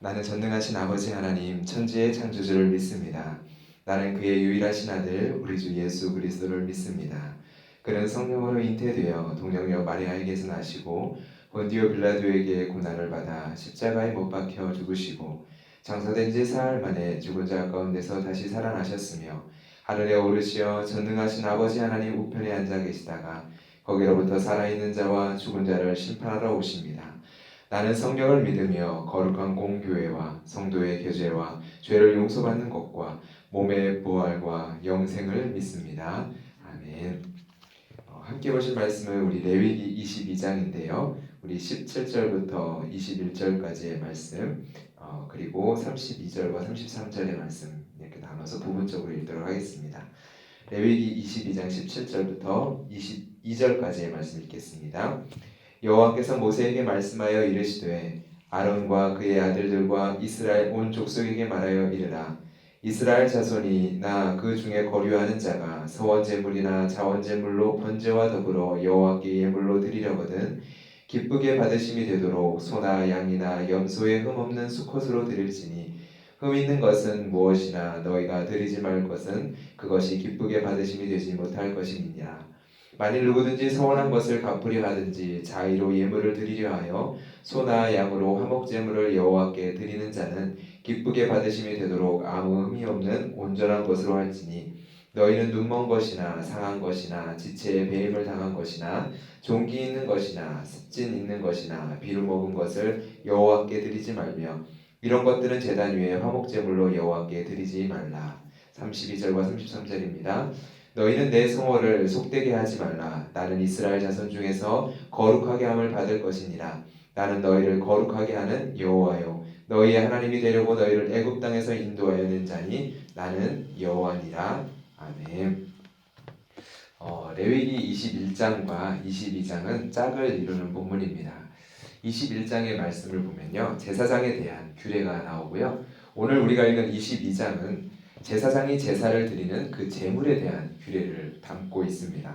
나는 전능하신 아버지 하나님 천지의 창조주를 믿습니다. 나는 그의 유일하신 아들 우리 주 예수 그리스도를 믿습니다. 그는 성령으로 잉태되어 동정녀 마리아에게서 나시고 본디오 빌라도에게 고난을 받아 십자가에 못 박혀 죽으시고 장사된 지 사흘 만에 죽은 자 가운데서 다시 살아나셨으며 하늘에 오르시어 전능하신 아버지 하나님 우편에 앉아 계시다가 거기로부터 살아있는 자와 죽은 자를 심판하러 오십니다. 나는 성령을 믿으며 거룩한 공교회와 성도의 교제와 죄를 용서받는 것과 몸의 부활과 영생을 믿습니다. 아멘. 함께 보실 말씀은 우리 레위기 22장인데요. 우리 17절부터 21절까지의 말씀, 그리고 32절과 33절의 말씀 이렇게 나눠서 부분적으로 읽도록 하겠습니다. 레위기 22장 17절부터 22절까지의 말씀 읽겠습니다. 여호와께서 모세에게 말씀하여 이르시되 아론과 그의 아들들과 이스라엘 온 족속에게 말하여 이르라. 이스라엘 자손이 나 그 중에 거류하는 자가 서원제물이나 자원제물로 번제와 더불어 여호와께 예물로 드리려거든 기쁘게 받으심이 되도록 소나 양이나 염소의 흠없는 수컷으로 드릴지니 흠 있는 것은 무엇이나 너희가 드리지 말 것은 그것이 기쁘게 받으심이 되지 못할 것임이니라. 만일 누구든지 서원한 것을 갚으려 하든지 자의로 예물을 드리려 하여 소나 양으로 화목제물을 여호와께 드리는 자는 기쁘게 받으심이 되도록 아무 흠이 없는 온전한 것으로 할지니 너희는 눈먼 것이나 상한 것이나 지체에 배임을 당한 것이나 종기 있는 것이나 습진 있는 것이나 비루 먹은 것을 여호와께 드리지 말며 이런 것들은 제단 위에 화목제물로 여호와께 드리지 말라. 32절과 33절입니다. 너희는 내 성호를 속되게 하지 말라. 나는 이스라엘 자손 중에서 거룩하게 함을 받을 것이니라. 나는 너희를 거룩하게 하는 여호와요 너희의 하나님이 되려고 너희를 애굽 땅에서 인도하여 낸 자니 나는 여호와니라. 아멘. 레위기 21장과 22장은 짝을 이루는 본문입니다. 21장의 말씀을 보면요, 제사장에 대한 규례가 나오고요. 오늘 우리가 읽은 22장은 제사장이 제사를 드리는 그 제물에 대한 규례를 담고 있습니다.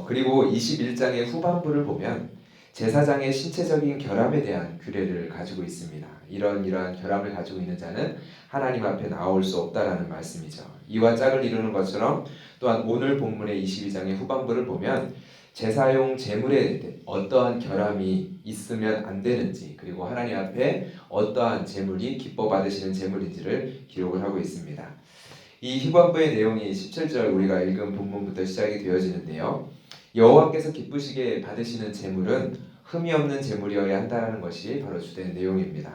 그리고 21장의 후반부를 보면 제사장의 신체적인 결함에 대한 규례를 가지고 있습니다. 이러한 결함을 가지고 있는 자는 하나님 앞에 나올 수 없다라는 말씀이죠. 이와 짝을 이루는 것처럼 또한 오늘 본문의 22장의 후반부를 보면 제사용 제물에 어떠한 결함이 있으면 안 되는지, 그리고 하나님 앞에 어떠한 제물이 기뻐 받으시는 제물인지를 기록을 하고 있습니다. 이 후반부의 내용이 17절 우리가 읽은 본문부터 시작이 되어지는데요. 여호와께서 기쁘시게 받으시는 제물은 흠이 없는 제물이어야 한다는 것이 바로 주된 내용입니다.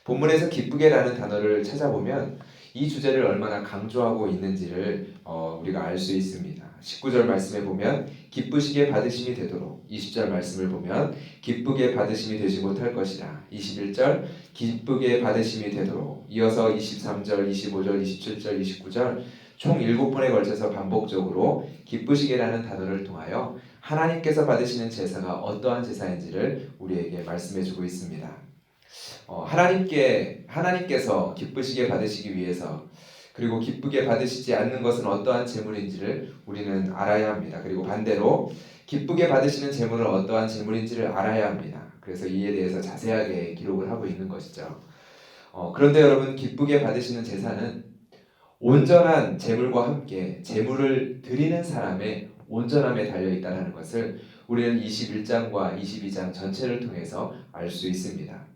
본문에서 기쁘게라는 단어를 찾아보면 이 주제를 얼마나 강조하고 있는지를 우리가 알 수 있습니다. 19절 말씀에 보면 기쁘시게 받으심이 되도록, 20절 말씀을 보면 기쁘게 받으심이 되지 못할 것이라, 21절 기쁘게 받으심이 되도록, 이어서 23절, 25절, 27절, 29절 총 7번에 걸쳐서 반복적으로 기쁘시게라는 단어를 통하여 하나님께서 받으시는 제사가 어떠한 제사인지를 우리에게 말씀해주고 있습니다. 하나님께서 기쁘시게 받으시기 위해서, 그리고 기쁘게 받으시지 않는 것은 어떠한 제물인지를 우리는 알아야 합니다. 그리고 반대로 기쁘게 받으시는 제물은 어떠한 제물인지를 알아야 합니다. 그래서 이에 대해서 자세하게 기록을 하고 있는 것이죠. 그런데 여러분, 기쁘게 받으시는 제사는 온전한 제물과 함께 제물을 드리는 사람의 온전함에 달려있다는 것을 우리는 21장과 22장 전체를 통해서 알 수 있습니다.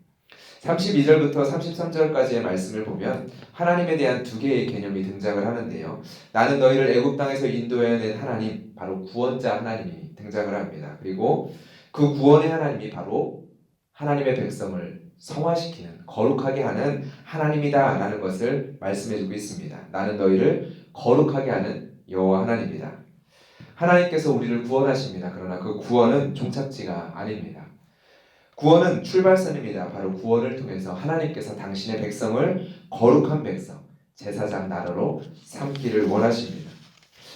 32절부터 33절까지의 말씀을 보면 하나님에 대한 두 개의 개념이 등장을 하는데요. 나는 너희를 애굽 땅에서 인도해낸 하나님, 바로 구원자 하나님이 등장을 합니다. 그리고 그 구원의 하나님이 바로 하나님의 백성을 성화시키는, 거룩하게 하는 하나님이다 라는 것을 말씀해주고 있습니다. 나는 너희를 거룩하게 하는 여호와 하나님이다. 하나님께서 우리를 구원하십니다. 그러나 그 구원은 종착지가 아닙니다. 구원은 출발선입니다. 바로 구원을 통해서 하나님께서 당신의 백성을 거룩한 백성, 제사장 나라로 삼기를 원하십니다.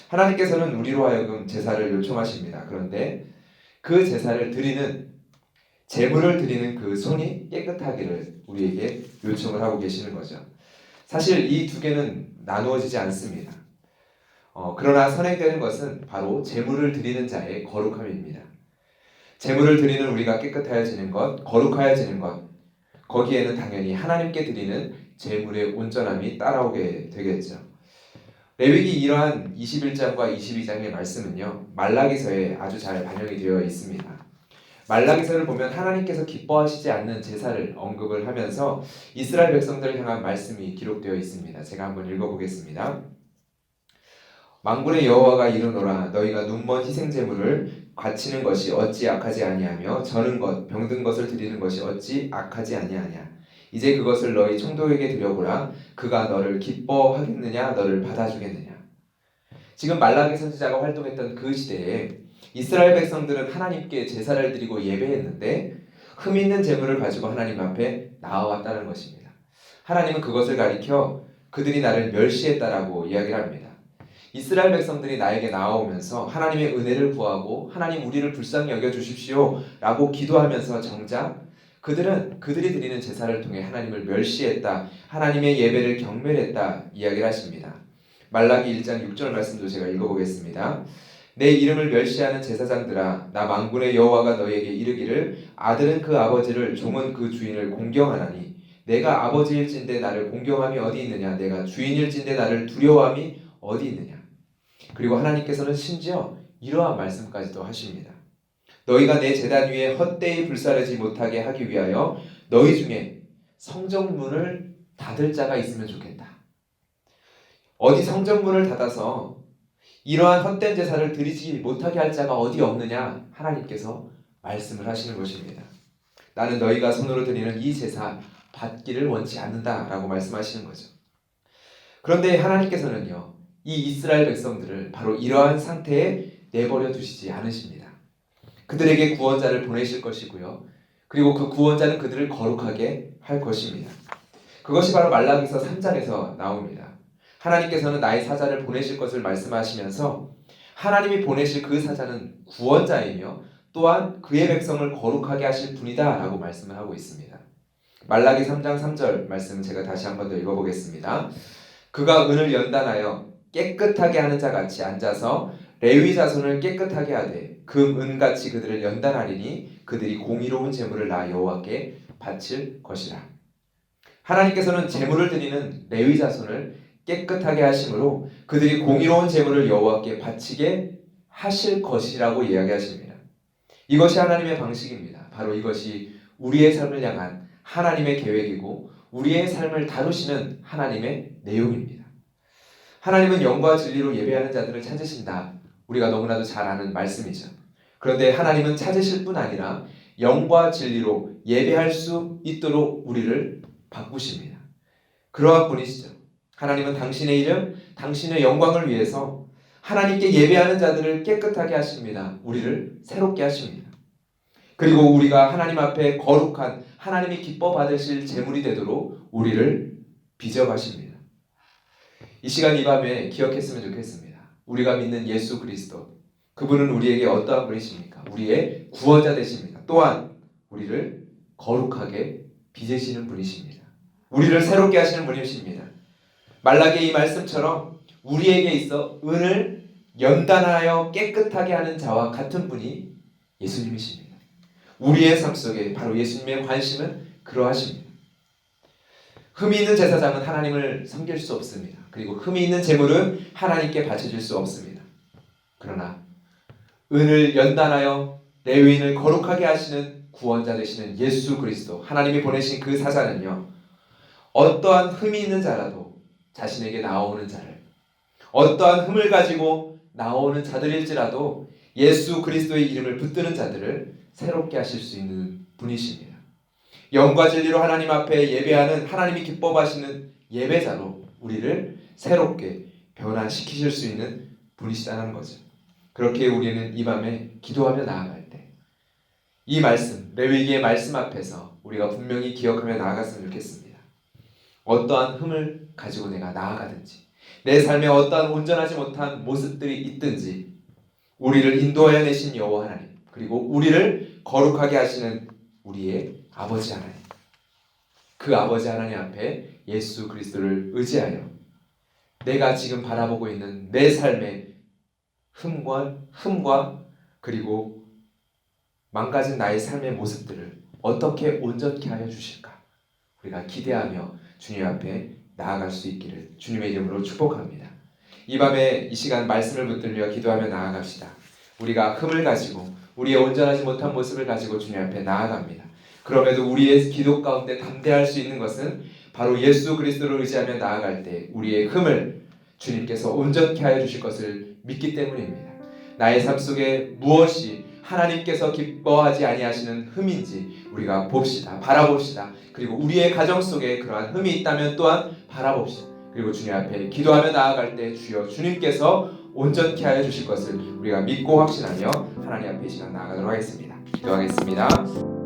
하나님께서는 우리로 하여금 제사를 요청하십니다. 그런데 그 제사를 드리는, 제물을 드리는 그 손이 깨끗하기를 우리에게 요청을 하고 계시는 거죠. 사실 이 두 개는 나누어지지 않습니다. 그러나 선행되는 것은 바로 제물을 드리는 자의 거룩함입니다. 제물을 드리는 우리가 깨끗하여지는 것, 거룩하여지는 것, 거기에는 당연히 하나님께 드리는 제물의 온전함이 따라오게 되겠죠. 레위기 이러한 21장과 22장의 말씀은요, 말라기서에 아주 잘 반영이 되어 있습니다. 말라기서를 보면 하나님께서 기뻐하시지 않는 제사를 언급을 하면서 이스라엘 백성들을 향한 말씀이 기록되어 있습니다. 제가 한번 읽어보겠습니다. 만군의 여호와가 이르노라 너희가 눈먼 희생 제물을 바치는 것이 어찌 악하지 아니하며 저는 것 병든 것을 드리는 것이 어찌 악하지 아니하냐. 이제 그것을 너희 총독에게 드려보라. 그가 너를 기뻐하겠느냐 너를 받아주겠느냐. 지금 말라기 선지자가 활동했던 그 시대에 이스라엘 백성들은 하나님께 제사를 드리고 예배했는데 흠 있는 제물을 가지고 하나님 앞에 나아왔다는 것입니다. 하나님은 그것을 가리켜 그들이 나를 멸시했다라고 이야기를 합니다. 이스라엘 백성들이 나에게 나아오면서 하나님의 은혜를 구하고 하나님 우리를 불쌍히 여겨주십시오 라고 기도하면서 정작 그들은 그들이 드리는 제사를 통해 하나님을 멸시했다, 하나님의 예배를 경멸했다 이야기를 하십니다. 말라기 1장 6절 말씀도 제가 읽어보겠습니다. 내 이름을 멸시하는 제사장들아 나 만군의 여호와가 너희에게 이르기를 아들은 그 아버지를 종은 그 주인을 공경하나니 내가 아버지일진데 나를 공경함이 어디 있느냐 내가 주인일진데 나를 두려워함이 어디 있느냐. 그리고 하나님께서는 심지어 이러한 말씀까지도 하십니다. 너희가 내 제단 위에 헛되이 불사르지 못하게 하기 위하여 너희 중에 성전문을 닫을 자가 있으면 좋겠다. 어디 성전문을 닫아서 이러한 헛된 제사를 드리지 못하게 할 자가 어디 없느냐 하나님께서 말씀을 하시는 것입니다. 나는 너희가 손으로 드리는 이 제사 받기를 원치 않는다라고 말씀하시는 거죠. 그런데 하나님께서는요, 이 이스라엘 백성들을 바로 이러한 상태에 내버려 두시지 않으십니다. 그들에게 구원자를 보내실 것이고요. 그리고 그 구원자는 그들을 거룩하게 할 것입니다. 그것이 바로 말라기서 3장에서 나옵니다. 하나님께서는 나의 사자를 보내실 것을 말씀하시면서 하나님이 보내실 그 사자는 구원자이며 또한 그의 백성을 거룩하게 하실 분이다 라고 말씀을 하고 있습니다. 말라기 3장 3절 말씀을 제가 다시 한번 더 읽어보겠습니다. 그가 은을 연단하여 깨끗하게 하는 자 같이 앉아서 레위 자손을 깨끗하게 하되 금 은같이 그들을 연단하리니 그들이 공의로운 제물을 나 여호와께 바칠 것이라. 하나님께서는 제물을 드리는 레위 자손을 깨끗하게 하심으로 그들이 공의로운 제물을 여호와께 바치게 하실 것이라고 이야기하십니다. 이것이 하나님의 방식입니다. 바로 이것이 우리의 삶을 향한 하나님의 계획이고 우리의 삶을 다루시는 하나님의 내용입니다. 하나님은 영과 진리로 예배하는 자들을 찾으신다. 우리가 너무나도 잘 아는 말씀이죠. 그런데 하나님은 찾으실 뿐 아니라 영과 진리로 예배할 수 있도록 우리를 바꾸십니다. 그러한 분이시죠. 하나님은 당신의 이름, 당신의 영광을 위해서 하나님께 예배하는 자들을 깨끗하게 하십니다. 우리를 새롭게 하십니다. 그리고 우리가 하나님 앞에 거룩한 하나님이 기뻐 받으실 제물이 되도록 우리를 빚어가십니다. 이 시간 이 밤에 기억했으면 좋겠습니다. 우리가 믿는 예수 그리스도, 그분은 우리에게 어떠한 분이십니까? 우리의 구원자 되십니다. 또한 우리를 거룩하게 빚으시는 분이십니다. 우리를 새롭게 하시는 분이십니다. 말라기의 이 말씀처럼 우리에게 있어 은을 연단하여 깨끗하게 하는 자와 같은 분이 예수님이십니다. 우리의 삶 속에 바로 예수님의 관심은 그러하십니다. 흠이 있는 제사장은 하나님을 섬길 수 없습니다. 그리고 흠이 있는 제물은 하나님께 바쳐질 수 없습니다. 그러나 은을 연단하여 레위인을 거룩하게 하시는 구원자 되시는 예수 그리스도, 하나님이 보내신 그 사자는요, 어떠한 흠이 있는 자라도 자신에게 나오는 자를, 어떠한 흠을 가지고 나오는 자들일지라도 예수 그리스도의 이름을 붙드는 자들을 새롭게 하실 수 있는 분이십니다. 영과 진리로 하나님 앞에 예배하는, 하나님이 기뻐하시는 예배자로 우리를 새롭게 변화시키실 수 있는 분이시다는 거죠. 그렇게 우리는 이 밤에 기도하며 나아갈 때 이 말씀, 레위기의 말씀 앞에서 우리가 분명히 기억하며 나아갔으면 좋겠습니다. 어떠한 흠을 가지고 내가 나아가든지, 내 삶에 어떠한 온전하지 못한 모습들이 있든지, 우리를 인도하여 내신 여호와 하나님, 그리고 우리를 거룩하게 하시는 우리의 아버지 하나님, 그 아버지 하나님 앞에 예수 그리스도를 의지하여 내가 지금 바라보고 있는 내 삶의 흠과 그리고 망가진 나의 삶의 모습들을 어떻게 온전케 하여 주실까? 우리가 기대하며 주님 앞에 나아갈 수 있기를 주님의 이름으로 축복합니다. 이 밤에 이 시간 말씀을 붙들려 기도하며 나아갑시다. 우리가 흠을 가지고 우리의 온전하지 못한 모습을 가지고 주님 앞에 나아갑니다. 그럼에도 우리의 기도 가운데 담대할 수 있는 것은 바로 예수 그리스도를 의지하며 나아갈 때 우리의 흠을 주님께서 온전케 하여 주실 것을 믿기 때문입니다. 나의 삶 속에 무엇이 하나님께서 기뻐하지 아니하시는 흠인지 우리가 봅시다. 바라봅시다. 그리고 우리의 가정 속에 그러한 흠이 있다면 또한 바라봅시다. 그리고 주님 앞에 기도하며 나아갈 때 주여 주님께서 온전케 하여 주실 것을 우리가 믿고 확신하며 하나님 앞에 이 시간 나아가도록 하겠습니다. 기도하겠습니다.